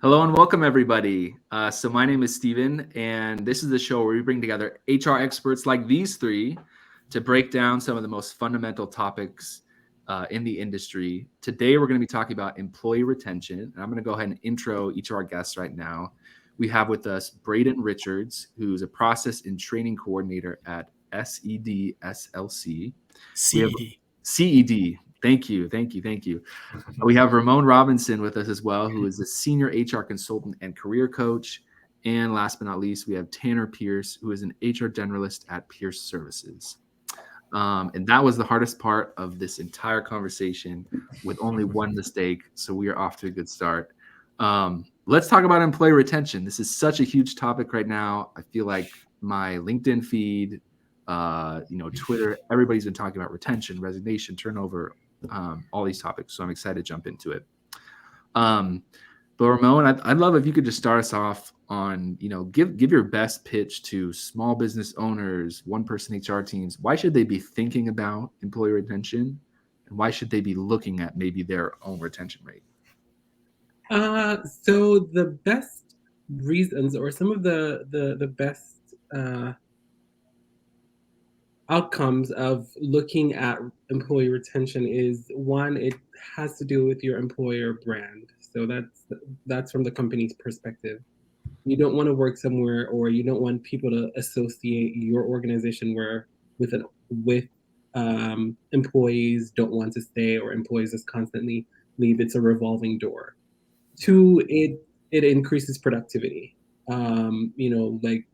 Hello and welcome, everybody. So, my name is Steven, and this is the show where we bring together HR experts like these three to break down some of the most fundamental topics in the industry. Today, we're going to be talking about employee retention, and I'm going to go ahead and intro each of our guests right now. We have with us Braden Richards, who's a process and training coordinator at SED SLC. We have CED. CED. Thank you, thank you, thank you. We have Ramon Robinson with us as well, who is a senior HR consultant and career coach. And last but not least, we have Tanner Pierce, who is an HR generalist at Pierce Services. And that was the hardest part of this entire conversation with only one mistake. So we are off to a good start. Let's talk about employee retention. This is such a huge topic right now. I feel like my LinkedIn feed, Twitter, everybody's been talking about retention, resignation, turnover, all these topics. So I'm excited to jump into it. But Ramon, I'd love if you could just start us off on, give your best pitch to small business owners, one-person HR teams. Why should they be thinking about employee retention, and why should they be looking at maybe their own retention rate? So the best reasons, or some of the best outcomes of looking at employee retention is one, it has to do with your employer brand. So that's from the company's perspective. You don't want to work somewhere, or you don't want people to associate your organization with employees don't want to stay, or employees just constantly leave. It's a revolving door. Two, it increases productivity. Like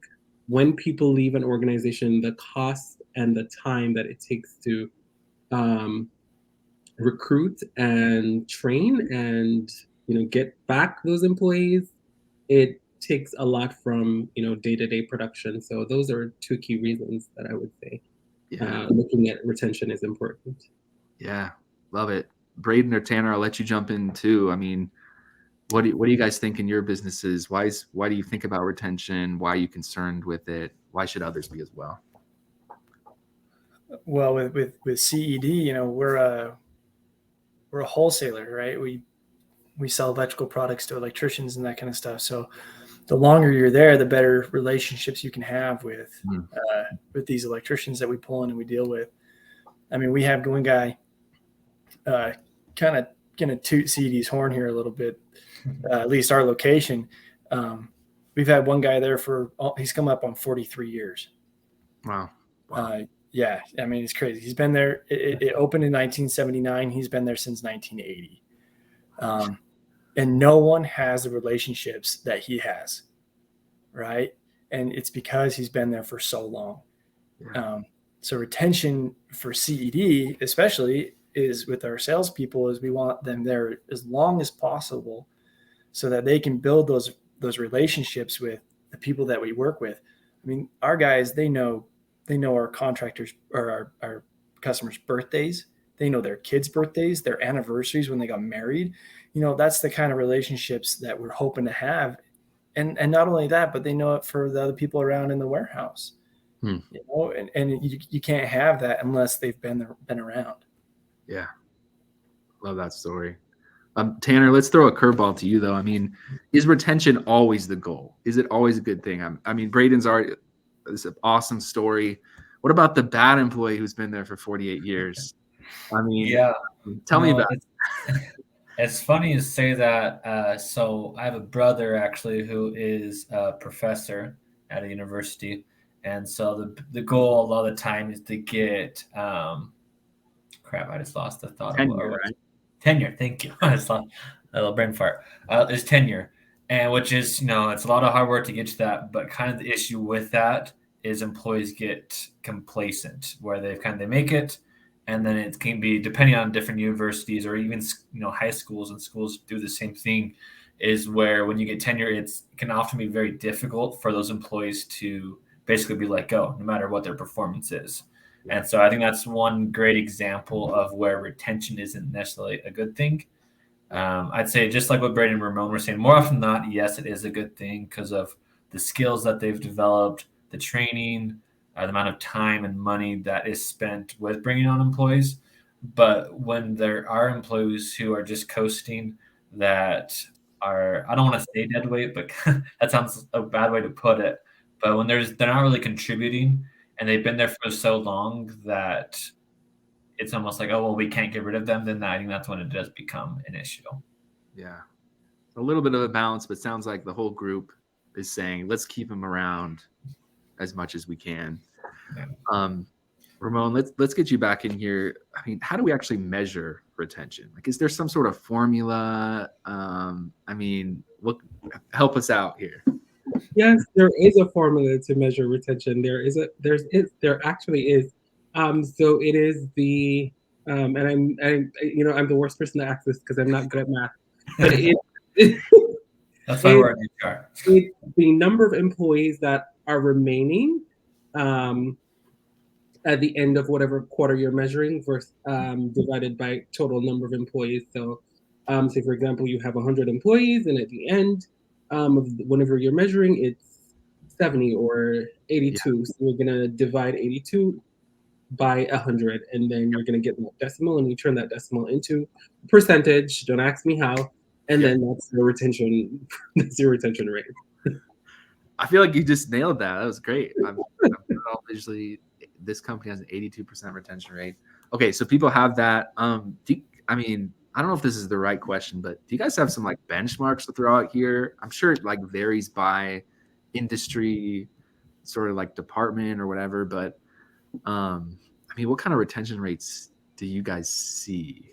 when people leave an organization, the cost and the time that it takes to recruit and train and get back those employees, it takes a lot from day-to-day production. So those are two key reasons that I would say looking at retention is important. Yeah, love it. Braden or Tanner, I'll let you jump in too. I mean, what do you guys think in your businesses? Why do you think about retention? Why are you concerned with it? Why should others be as well? Well, with CED, we're a wholesaler, right? We sell electrical products to electricians and that kind of stuff. So the longer you're there, the better relationships you can have with these electricians that we pull in and we deal with. I mean, we have one guy kind of going to toot CED's horn here a little bit, at least our location. We've had one guy there he's come up on 43 years. Wow. Yeah, I mean, it's crazy. He's been there. It opened in 1979. He's been there since 1980. And no one has the relationships that he has, right? And it's because he's been there for so long. Yeah. So retention for CED, especially, is with our salespeople, is we want them there as long as possible so that they can build those relationships with the people that we work with. I mean, our guys, they know our contractors or our customers' birthdays. They know their kids' birthdays, their anniversaries when they got married. That's the kind of relationships that we're hoping to have. And not only that, but they know it for the other people around in the warehouse. And you can't have that unless they've been around. Yeah. Love that story. Tanner, let's throw a curveball to you, though. I mean, is retention always the goal? Is it always a good thing? I mean, Braden's already this an awesome story. What about the bad employee who's been there for 48 years? I mean, tell me about it. It's funny to say that. So I have a brother actually who is a professor at a university, and so the goal a lot of the time is to get I just lost the thought. Tenure, right? Tenure. Thank you. I just lost a little brain fart. Is tenure, and which is it's a lot of hard work to get to that. But kind of the issue with that is employees get complacent, where they make it. And then it can be, depending on different universities or even high schools, and schools do the same thing, is where when you get tenure, it can often be very difficult for those employees to basically be let go, no matter what their performance is. And so I think that's one great example of where retention isn't necessarily a good thing. I'd say just like what Braden and Ramon were saying, more often than not, yes, it is a good thing because of the skills that they've developed, the training, the amount of time and money that is spent with bringing on employees. But when there are employees who are just coasting, that are, I don't want to say dead weight, but that sounds a bad way to put it. But when they're not really contributing and they've been there for so long that it's almost like, oh well, we can't get rid of them, then I think that's when it does become an issue. Yeah. A little bit of a balance, but sounds like the whole group is saying, let's keep them around as much as we can. Yeah. Ramon, let's get you back in here. I mean, how do we actually measure retention? Like, is there some sort of formula? I mean, help us out here. Yes, there is a formula to measure retention. There actually is. So it is the and I'm the worst person to ask this because I'm not good at math. But that's why we're in HR. It's the number of employees that are remaining at the end of whatever quarter you're measuring versus divided by total number of employees. So say for example, you have 100 employees, and at the end of whenever you're measuring, it's 70 or 82. Yeah. So you're gonna divide 82 by 100, and then you're gonna get that decimal, and you turn that decimal into percentage. Don't ask me how. And then that's your retention. That's your retention rate. I feel like you just nailed that. That was great. Obviously, this company has an 82% retention rate. Okay, so people have that. I mean, I don't know if this is the right question, but do you guys have some like benchmarks to throw out here? I'm sure it like varies by industry, sort of like department or whatever. But I mean, what kind of retention rates do you guys see?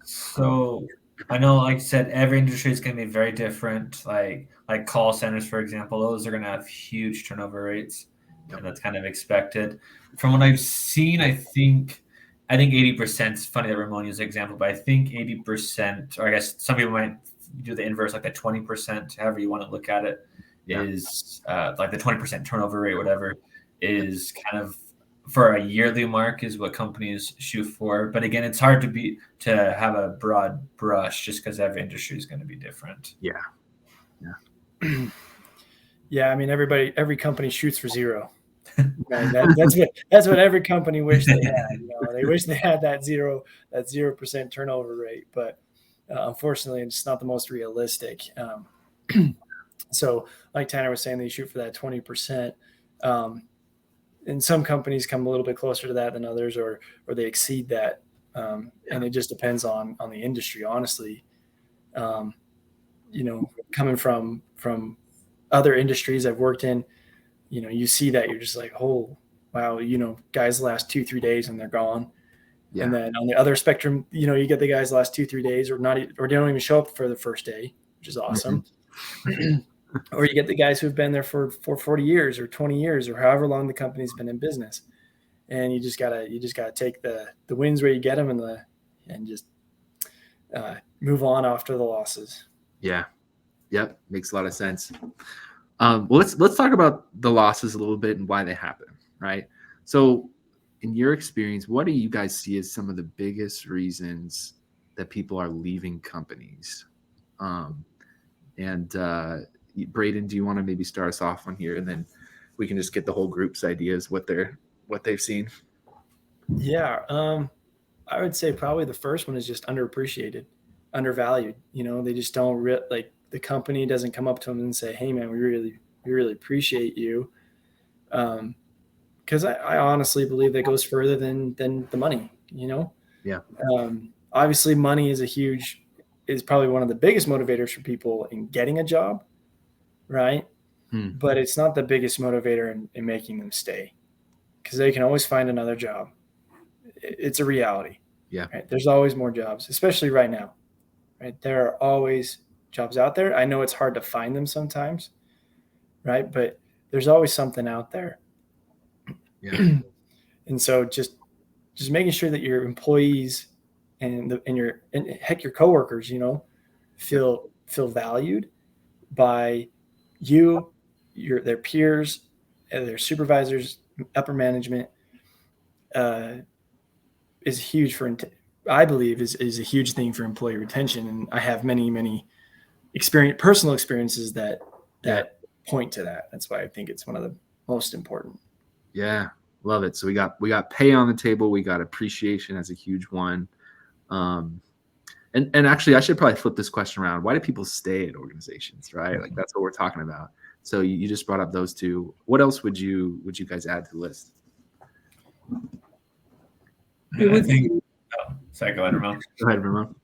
So I know, like I said, every industry is going to be very different. Like call centers, for example, those are going to have huge turnover rates, and that's kind of expected. From what I've seen, I think 80%. It's funny that Ramon used the example, but I think 80%, or I guess some people might do the inverse, like the 20%, however you want to look at it, is like the 20% turnover rate, whatever, is kind of for a yearly mark is what companies shoot for. But again, it's hard to have a broad brush just because every industry is going to be different. Yeah. Yeah. I mean, every company shoots for zero. That's what every company wish they had. They wish they had that 0% turnover rate, but unfortunately, it's not the most realistic. So, like Tanner was saying, they shoot for that 20%. And some companies come a little bit closer to that than others, or they exceed that. And it just depends on the industry, honestly. Coming from other industries I've worked in, you see that, you're just like, oh, wow, guys last 2-3 days and they're gone. Yeah. And then on the other spectrum, you get the guys last 2-3 days or they don't even show up for the first day, which is awesome. Or you get the guys who've been there for 40 years or 20 years or however long the company's been in business. And you just gotta take the wins where you get them and just move on after the losses. Yeah. Yep. Makes a lot of sense. Well, let's talk about the losses a little bit and why they happen, right? So in your experience, what do you guys see as some of the biggest reasons that people are leaving companies? Braden, do you want to maybe start us off on here, and then we can just get the whole group's ideas, what they've seen? Yeah. I would say probably the first one is just underappreciated, undervalued. They just don't the company doesn't come up to them and say, hey man, we really appreciate you. Cause I honestly believe that goes further than the money, Yeah. Obviously money is probably one of the biggest motivators for people in getting a job. Right. But it's not the biggest motivator in making them stay, because they can always find another job. It's a reality. Yeah. Right? There's always more jobs, especially right now. Right. There are always jobs out there. I know it's hard to find them sometimes. Right. But there's always something out there. Yeah. And so just making sure that your employees and your coworkers, feel valued by their peers, their supervisors, upper management, is huge I believe is a huge thing for employee retention. And I have many personal experiences that point to that. That's why I think it's one of the most important. Yeah. Love it. So we got pay on the table. We got appreciation as a huge one. And actually, I should probably flip this question around. Why do people stay at organizations, right? Like that's what we're talking about. So you just brought up those two. What else would you guys add to the list? I think. Oh, sorry, go ahead, Ramon. Go ahead, Ramon.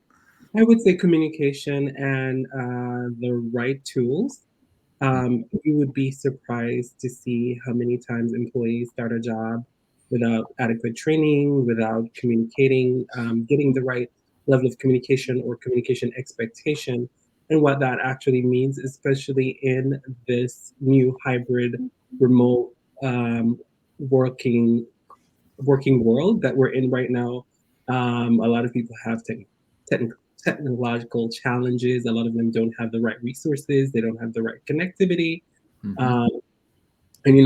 I would say communication and the right tools. You would be surprised to see how many times employees start a job without adequate training, without communicating, getting the right level of communication or communication expectation, and what that actually means, especially in this new hybrid remote working world that we're in right now. A lot of people have technological challenges. A lot of them don't have the right resources. They don't have the right connectivity. Mhm. And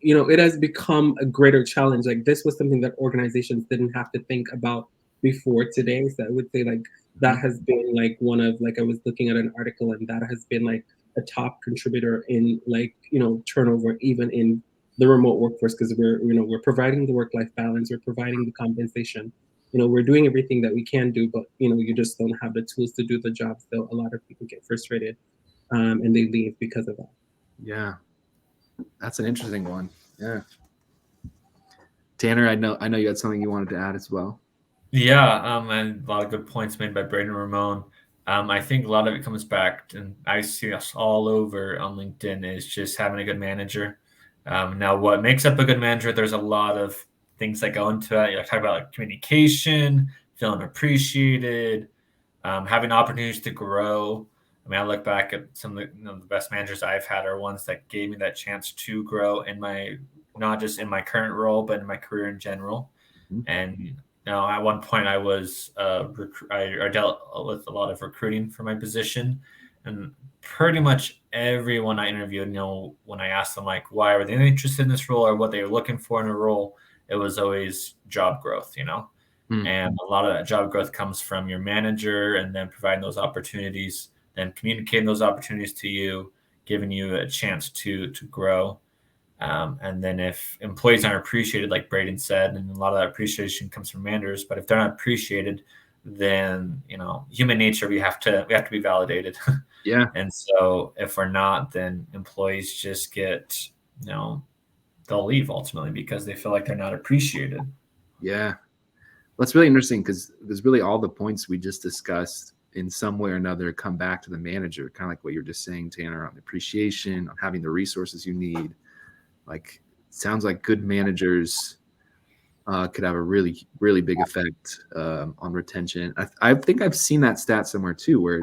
it has become a greater challenge. Like this was something that organizations didn't have to think about before today. So I would say like that has been like one of, like I was looking at an article, and that has been like a top contributor in like turnover even in the remote workforce, because we're providing the work-life balance, we're providing the compensation, we're doing everything that we can do, but you just don't have the tools to do the job. So a lot of people get frustrated, and they leave because of that. Yeah, that's an interesting one. Yeah, Tanner, I know you had something you wanted to add as well. Yeah, and a lot of good points made by Braden and Ramon. I think a lot of it comes back, and I see us all over on LinkedIn, is just having a good manager. Now, what makes up a good manager? There's a lot of things that go into it. You talk about like communication, feeling appreciated, having opportunities to grow. I mean, I look back at some of the best managers I've had are ones that gave me that chance to grow in my, not just in my current role, but in my career in general. Mhm. And at one point I was I dealt with a lot of recruiting for my position, and pretty much everyone I interviewed, when I asked them like why were they interested in this role or what they were looking for in a role, it was always job growth. And a lot of that job growth comes from your manager, and then providing those opportunities, then communicating those opportunities to you, giving you a chance to grow. And then if employees aren't appreciated, like Braden said, and a lot of that appreciation comes from managers, but if they're not appreciated, then human nature, we have to be validated. Yeah. And so if we're not, then employees just get, they'll leave ultimately because they feel like they're not appreciated. Yeah. That's really interesting, because there's really all the points we just discussed in some way or another come back to the manager, kind of like what you're just saying, Tanner, on appreciation, on having the resources you need. Like, sounds like good managers could have a really, really big effect on retention. I think I've seen that stat somewhere too, where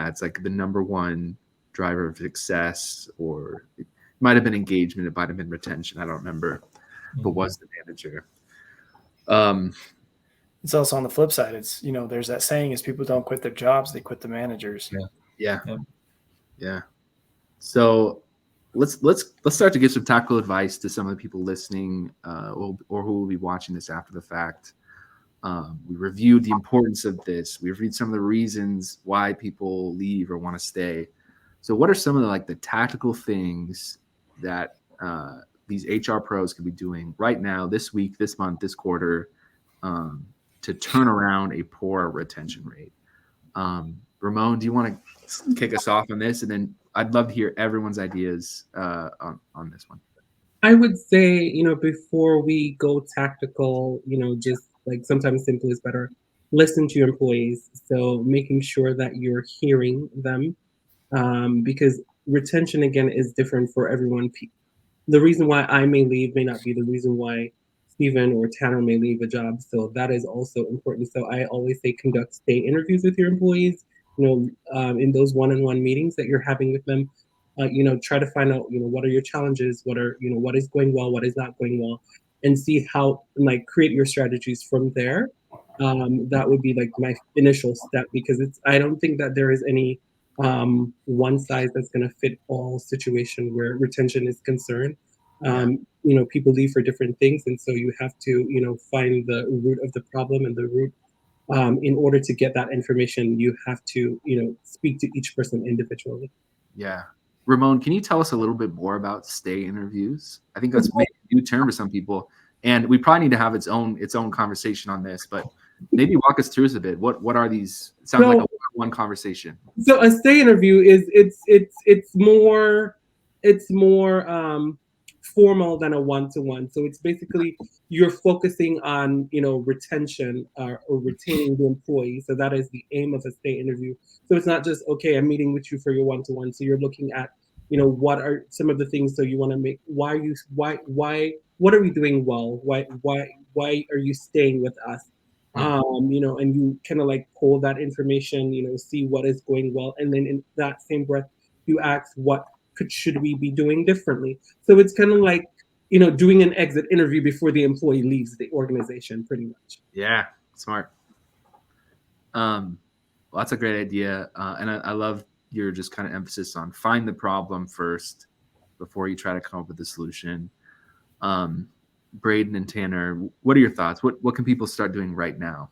it's like the number one driver of success, or it might have been engagement, it might have been retention. I don't remember, but was the manager. It's also on the flip side. It's, there's that saying is people don't quit their jobs, they quit the managers. Yeah. So let's start to give some tactical advice to some of the people listening or who will be watching this after the fact. We reviewed the importance of this. We reviewed some of the reasons why people leave or want to stay. So what are some of the tactical things that these HR pros could be doing right now, this week, this month, this quarter, to turn around a poor retention rate? Ramon, do you want to kick us off on this? And then I'd love to hear everyone's ideas on this one. I would say, before we go tactical, just like sometimes simple is better. Listen to your employees. So making sure that you're hearing them, because retention, again, is different for everyone. The reason why I may leave may not be the reason why Stephen or Tanner may leave a job. So that is also important. So I always say conduct stay interviews with your employees, in those one-on-one meetings that you're having with them. Try to find out, what are your challenges, what is going well, what is not going well, and see how, create your strategies from there. That would be like my initial step, because I don't think that there is any one size that's going to fit all situation where retention is concerned. People leave for different things, and so you have to, find the root of the problem and the root. In order to get that information, you have to, speak to each person individually. Yeah. Ramon, can you tell us a little bit more about stay interviews? I think that's maybe a new term for some people, and we probably need to have its own conversation on this. But maybe walk us through this a bit. What are these? It sounds like a So- one conversation. So a stay interview is it's more formal than a one-to-one. So it's basically you're focusing on retention or retaining the employee. So that is the aim of a stay interview. So it's not just okay, I'm meeting with you for your one-to-one. So you're looking at what are some of the things so you want to make why what are we doing well? Why are you staying with us? And you kind of like pull that information, see what is going well, and then in that same breath, you ask what should we be doing differently. So it's kind of like doing an exit interview before the employee leaves the organization, pretty much. Yeah, smart. Well, that's a great idea, and I love your just kind of emphasis on find the problem first before you try to come up with a solution. Braden and Tanner, what are your thoughts? What can people start doing right now?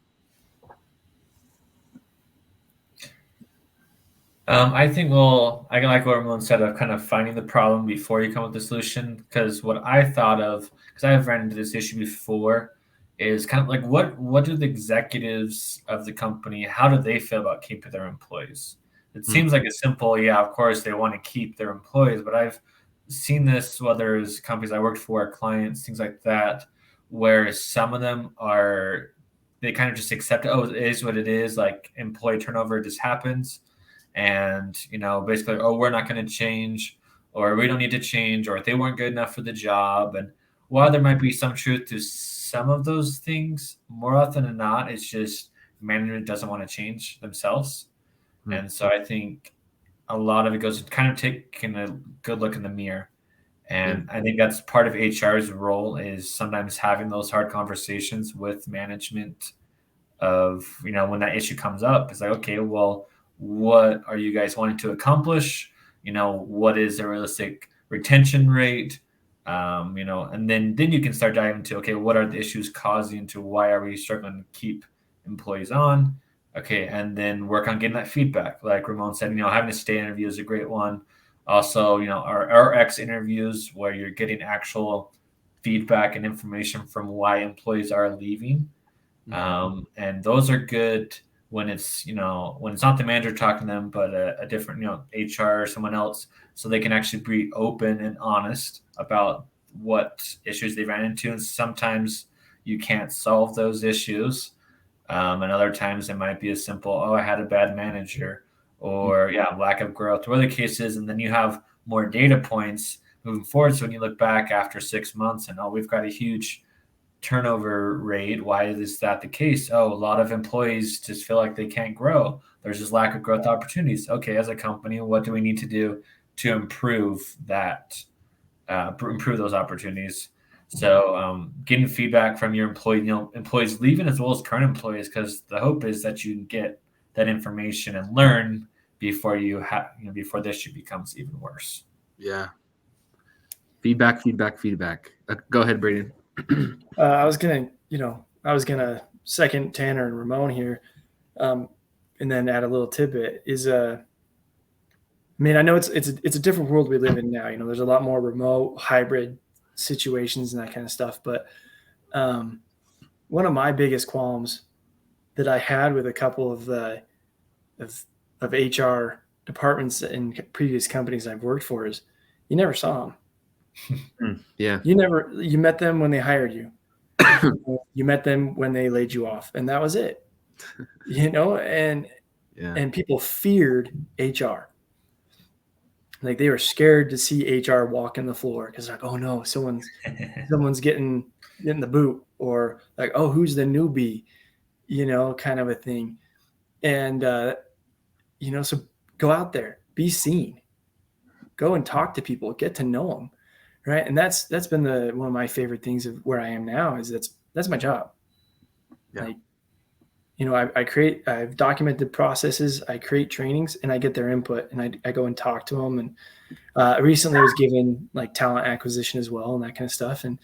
I think, well, I like what Ramon said of kind of finding the problem before you come up with the solution. Because what I thought of, because I have ran into this issue before, is kind of like what do the executives of the company, how do they feel about keeping their employees? It seems like a simple, yeah, of course they want to keep their employees, but I've seen this whether it's companies I worked for, clients, things like that, where some of them they kind of just accept, oh, it is what it is, like employee turnover just happens. And basically, oh, we're not going to change, or we don't need to change, or they weren't good enough for the job. And while there might be some truth to some of those things, more often than not, it's just management doesn't want to change themselves. And so I think a lot of it goes to kind of taking a good look in the mirror. And I think that's part of HR's role, is sometimes having those hard conversations with management of, when that issue comes up. It's like, okay, well, what are you guys wanting to accomplish? What is the realistic retention rate? And then you can start diving into, okay, what are the issues causing to why are we struggling to keep employees on? Okay, and then work on getting that feedback. Like Ramon said, having a stay interview is a great one. Also, our X interviews where you're getting actual feedback and information from why employees are leaving. And those are good when it's not the manager talking to them, but a different, HR or someone else, so they can actually be open and honest about what issues they ran into. And sometimes you can't solve those issues. And other times it might be as simple, oh, I had a bad manager, or lack of growth, or other cases. And then you have more data points moving forward. So when you look back after 6 months and, oh, we've got a huge turnover rate. Why is that the case? Oh, a lot of employees just feel like they can't grow. There's this lack of growth opportunities. Okay, as a company, what do we need to do to improve that, improve those opportunities? So getting feedback from your employees leaving as well as current employees, because the hope is that you get that information and learn before before this issue becomes even worse. Yeah. Feedback. Go ahead, Braden. I was gonna second Tanner and Ramon here, and then add a little tidbit. I know it's a different world we live in now. There's a lot more remote, hybrid situations and that kind of stuff. But one of my biggest qualms that I had with a couple of of HR departments in previous companies I've worked for is you never saw them. Yeah. You met them when they hired you. You met them when they laid you off, and that was it. And people feared HR. Like they were scared to see HR walking the floor because like, oh no, someone's getting in the boot, or like, oh, who's the newbie, kind of a thing. And so go out there, be seen, go and talk to people, get to know them. Right. And that's been one of my favorite things of where I am now is that's my job. Yeah. Like, I've documented processes, I create trainings, and I get their input, and I go and talk to them. And recently I was given like talent acquisition as well and that kind of stuff. And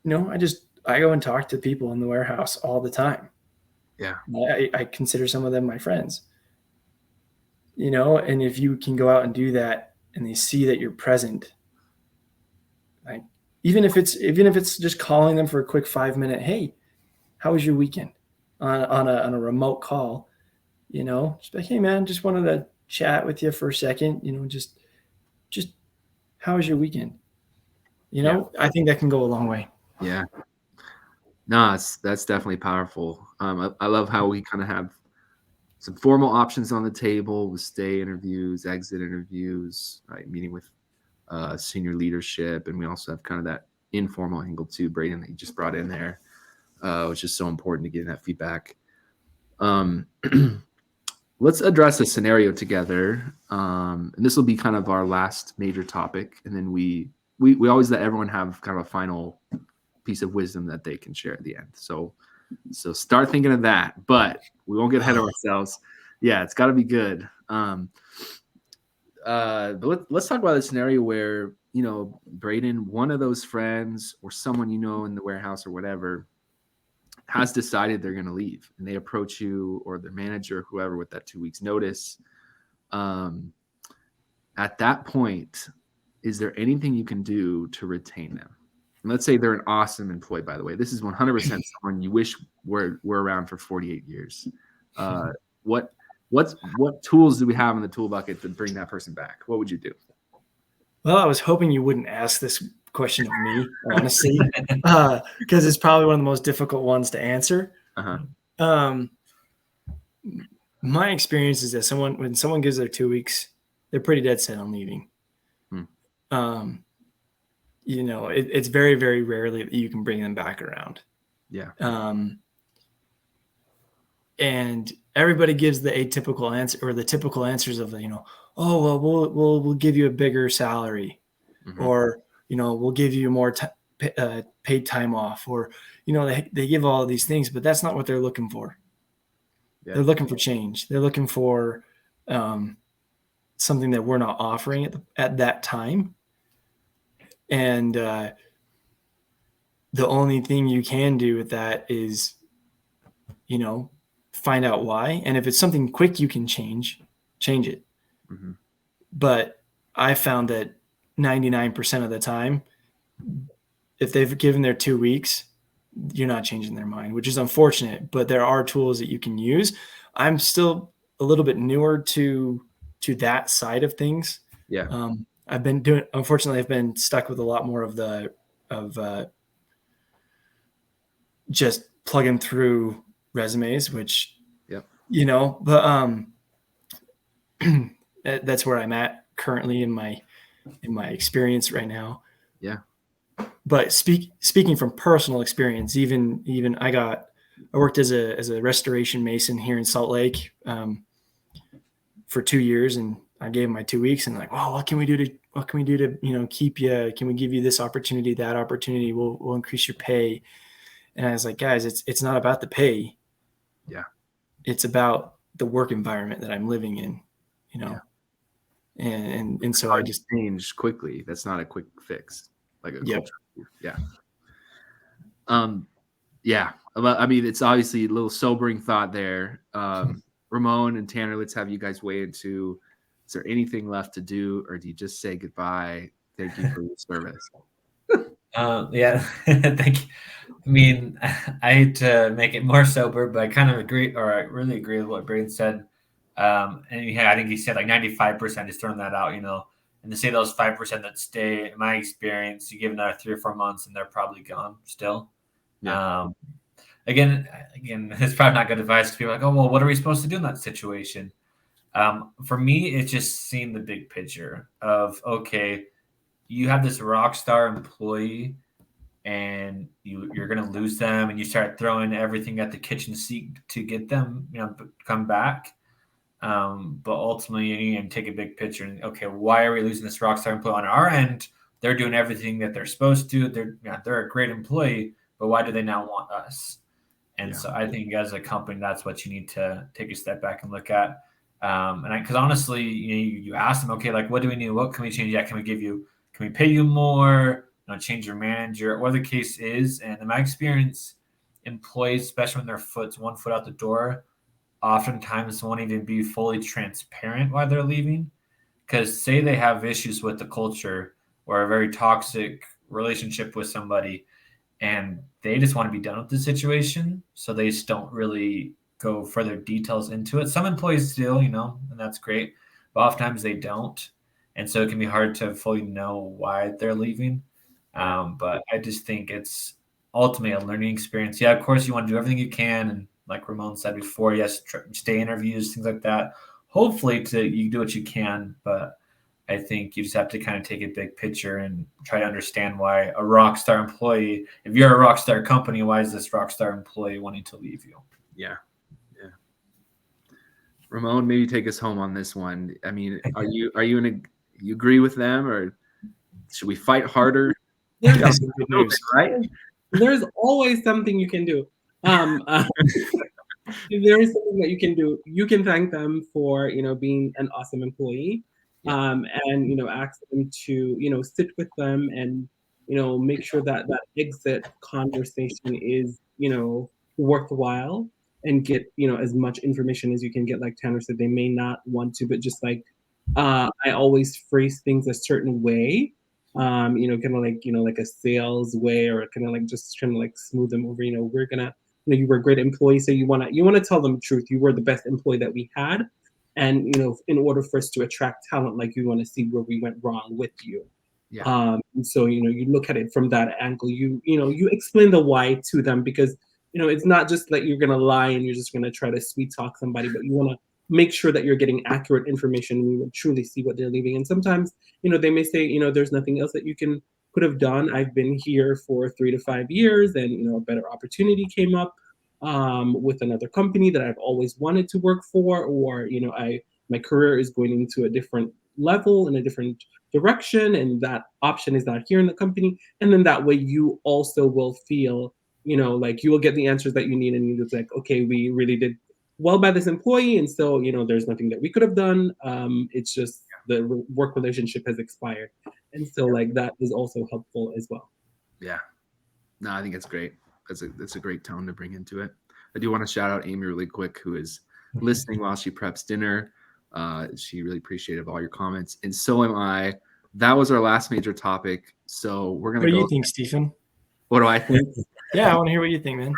I go and talk to people in the warehouse all the time. Yeah. I consider some of them my friends, and if you can go out and do that and they see that you're present, like even if it's just calling them for a quick 5-minute, hey, how was your weekend on a remote call? Just like, hey man, just wanted to chat with you for a second. Just how was your weekend? I think that can go a long way. Yeah. No, that's definitely powerful. I love how we kind of have some formal options on the table with stay interviews, exit interviews, right? Meeting with senior leadership. And we also have kind of that informal angle too, Braden, that you just brought in there, which is so important to get that feedback. Let's address a scenario together. And this will be kind of our last major topic. And then we always let everyone have kind of a final piece of wisdom that they can share at the end. So start thinking of that, but we won't get ahead of ourselves. Yeah, it's got to be good. But let's talk about a scenario where, Braden, one of those friends or someone in the warehouse or whatever has decided they're going to leave, and they approach you or their manager or whoever with that 2 weeks notice. At that point, is there anything you can do to retain them? And let's say they're an awesome employee, by the way. This is 100% someone you wish were around for 48 years. What tools do we have in the tool bucket to bring that person back? What would you do? Well, I was hoping you wouldn't ask this question of me, honestly, because it's probably one of the most difficult ones to answer. My experience is that when someone gives their 2 weeks, they're pretty dead set on leaving. It's very, very rarely that you can bring them back around. Yeah. And everybody gives the atypical answer or the typical answers of oh, well, we'll give you a bigger salary, or, we'll give you more paid time off, or, they give all of these things, but that's not what they're looking for. Yeah. They're looking for change. They're looking for something that we're not offering at that time. And the only thing you can do with that is, find out why. And if it's something quick you can change it. But I found that 99% of the time, if they've given their 2 weeks, you're not changing their mind, which is unfortunate, but there are tools that you can use. I'm still a little bit newer to that side of things. Yeah. Unfortunately, I've been stuck with a lot more of just plugging through resumes, which, but that's where I'm at currently in my experience right now. Yeah. But speaking from personal experience, even I worked as a restoration mason here in Salt Lake for 2 years, and I gave them my 2 weeks, and like, well, what can we do to keep you? Can we give you this opportunity, that opportunity? We'll increase your pay. And I was like, guys, it's not about the pay. Yeah. It's about the work environment that I'm living in, Yeah. And so I just change quickly. That's not a quick fix. Like a culture. Yeah. Yeah. I mean, it's obviously a little sobering thought there. Ramon and Tanner, let's have you guys weigh into, is there anything left to do, or do you just say goodbye? Thank you for your service. Yeah, thank you. I mean, I hate to make it more sober, but I kind of agree, or I really agree with what Braden said. And I think he said like 95% is throwing that out, and to say those 5% that stay, in my experience, you give another 3 or 4 months and they're probably gone still. Yeah. Again, it's probably not good advice because people are like, oh, well, what are we supposed to do in that situation? For me, it's just seeing the big picture of, okay, you have this rock star employee and you're going to lose them, and you start throwing everything at the kitchen sink to get them, come back. But ultimately, you need to take a big picture and, okay, why are we losing this rock star employee? On our end, they're doing everything that they're supposed to. They're a great employee, but why do they now want us? And so I think as a company, that's what you need to take a step back and look at. Because honestly, you ask them, okay, like, what do we need? What can we change? Yeah, can we pay you more? Change your manager, whatever the case is. And in my experience, employees, especially when their foot's 1 foot out the door, oftentimes won't even be fully transparent why they're leaving. Because say they have issues with the culture or a very toxic relationship with somebody, and they just want to be done with the situation. So they just don't really go further details into it. Some employees still, and that's great, but oftentimes they don't. And so it can be hard to fully know why they're leaving. But I just think it's ultimately a learning experience. Yeah, of course, you want to do everything you can. And like Ramon said before, yes, stay interviews, things like that. Hopefully you do what you can, but I think you just have to kind of take a big picture and try to understand why a rock star employee, if you're a rock star company, why is this rock star employee wanting to leave you? Yeah. Ramon, maybe take us home on this one. I mean, you agree with them, or should we fight harder? There's, Some good news. Right? there's always something you can do. There is something that you can do. You can thank them for, being an awesome employee, and, ask them to, sit with them and, make sure that that exit conversation is, worthwhile, and get, as much information as you can get. Like Tanner said, they may not want to, but just like, I always phrase things a certain way, kind of like, like a sales way, or kind of like just trying to like smooth them over. We're gonna, you were a great employee, so you want to tell them the truth. You were the best employee that we had, and in order for us to attract talent, like, you want to see where we went wrong with you. Yeah. And so you look at it from that angle. You explain the why to them, because it's not just that you're gonna lie and you're just gonna try to sweet talk somebody, but you want to make sure that you're getting accurate information, and you truly see what they're leaving. And sometimes they may say, there's nothing else that you could have done. I've been here for 3 to 5 years, and a better opportunity came up with another company that I've always wanted to work for, or my career is going into a different level, in a different direction, and that option is not here in the company. And then that way you also will feel, like you will get the answers that you need, and you're just like, okay, we really did well by this employee, and so there's nothing that we could have done. It's just the work relationship has expired, and so like that is also helpful as well. Yeah. No, I think it's great. That's a great tone to bring into it. I do want to shout out Amy really quick, who is listening while she preps dinner. She really appreciated all your comments, and so am I. That was our last major topic, so we're gonna What do go. you think, Stephen? What do I think? Yeah, I want to hear what you think, man.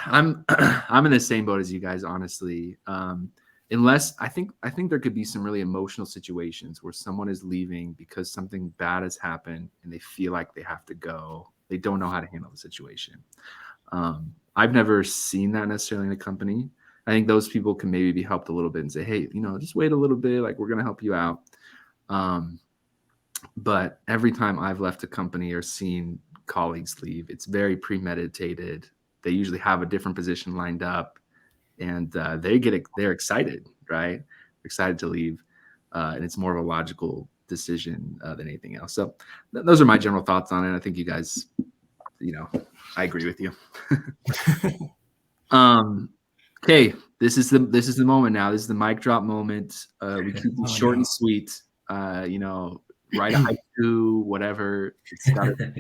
I'm in the same boat as you guys, honestly. Unless I think there could be some really emotional situations where someone is leaving because something bad has happened and they feel like they have to go. They don't know how to handle the situation. I've never seen that necessarily in a company. I think those people can maybe be helped a little bit and say, hey, just wait a little bit. Like, we're going to help you out. But every time I've left a company or seen colleagues leave, it's very premeditated. They usually have a different position lined up, and they're excited, right? They're excited to leave. And it's more of a logical decision than anything else. So those are my general thoughts on it. I think you guys, I agree with you. Okay, this is the moment now. This is the mic drop moment. We keep it short and sweet. Write a haiku, whatever. It's gotta,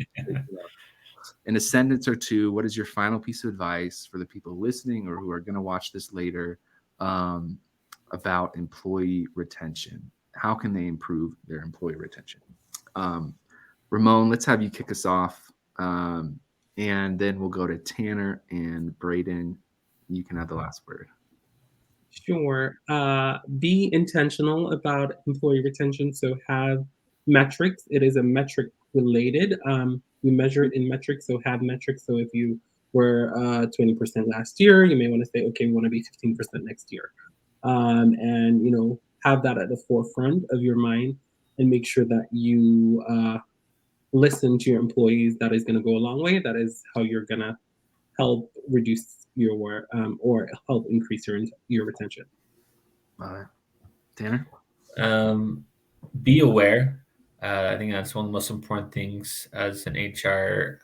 in a sentence or two, what is your final piece of advice for the people listening or who are going to watch this later about employee retention? How can they improve their employee retention? Ramon, let's have you kick us off, and then we'll go to Tanner and Braden. You can have the last word. Sure. Be intentional about employee retention. So have metrics. It is a metric related. We measure it in metrics, so have metrics. So if you were 20% last year, you may want to say, okay, we want to be 15% next year. And have that at the forefront of your mind, and make sure that you listen to your employees. That is going to go a long way. That is how you're going to help reduce your or help increase your retention. Tanner? Be aware. I think that's one of the most important things as an HR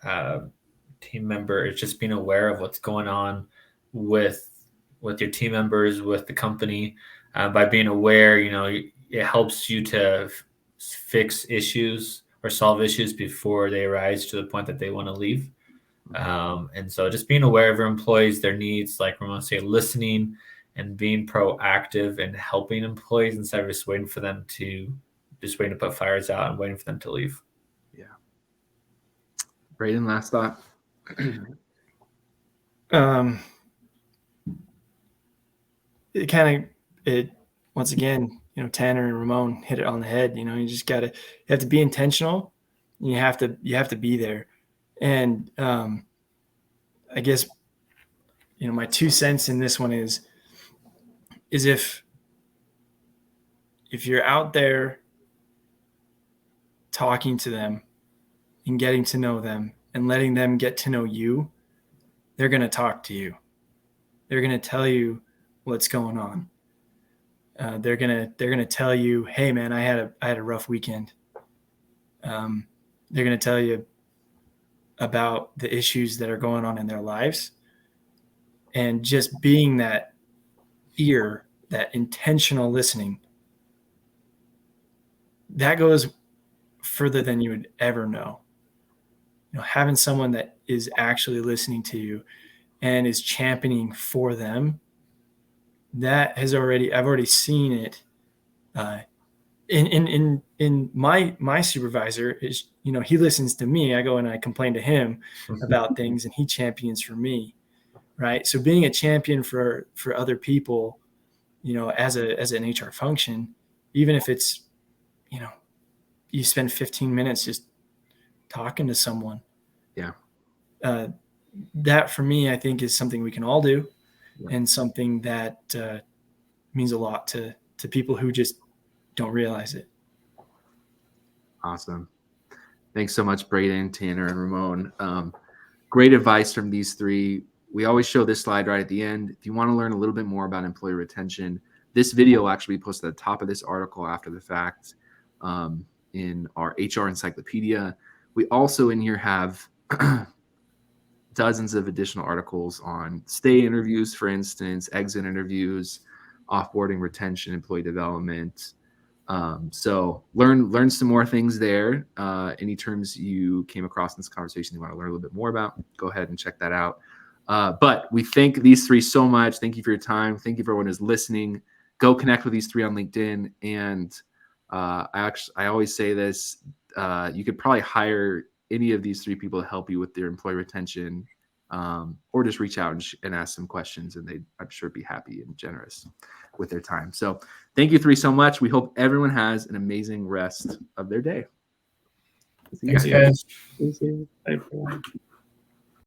team member, is just being aware of what's going on with your team members, with the company. By being aware, it helps you to fix issues or solve issues before they arise to the point that they want to leave. And so just being aware of your employees, their needs, like Ramon say, listening and being proactive and helping employees instead of just waiting to put fires out and waiting for them to leave. Yeah. Braden, last thought. It kind of it once again, you know, Tanner and Ramon hit it on the head. You know, you just you have to be intentional. You have to be there. And I guess, you know, my 2 cents in this one is if you're out there talking to them and getting to know them and letting them get to know you, they're going to talk to you. They're going to tell you what's going on. They're gonna tell you, hey man, I had a rough weekend. They're gonna tell you about the issues that are going on in their lives, and just being that ear, that intentional listening, that goes further than you would ever know. You know, having someone that is actually listening to you and is championing for them, that has I've already seen it. In my supervisor is, you know, he listens to me. I go and I complain to him about things, and he champions for me, right? So being a champion for other people, you know, as an HR function, even if it's, you know, you spend 15 minutes just talking to someone, that for me, I think is something we can all do, and something that means a lot to people who just don't realize it. Awesome. Thanks so much, Braden, Tanner, and Ramon. Great advice from these three. We always show this slide right at the end. If you want to learn a little bit more about employee retention, this video will actually be posted at the top of this article after the fact in our HR encyclopedia. We also in here have dozens of additional articles on stay interviews, for instance, exit interviews, offboarding, retention, employee development. So learn some more things there. Any terms you came across in this conversation you want to learn a little bit more about, go ahead and check that out. But we thank these three so much. Thank you for your time. Thank you for everyone who's listening. Go connect with these three on LinkedIn. And I always say this, you could probably hire any of these three people to help you with their employee retention, or just reach out and ask some questions, and they'd, I'm sure, be happy and generous with their time. So thank you three so much. We hope everyone has an amazing rest of their day. Thanks, guys. Thank you. Bye, everyone.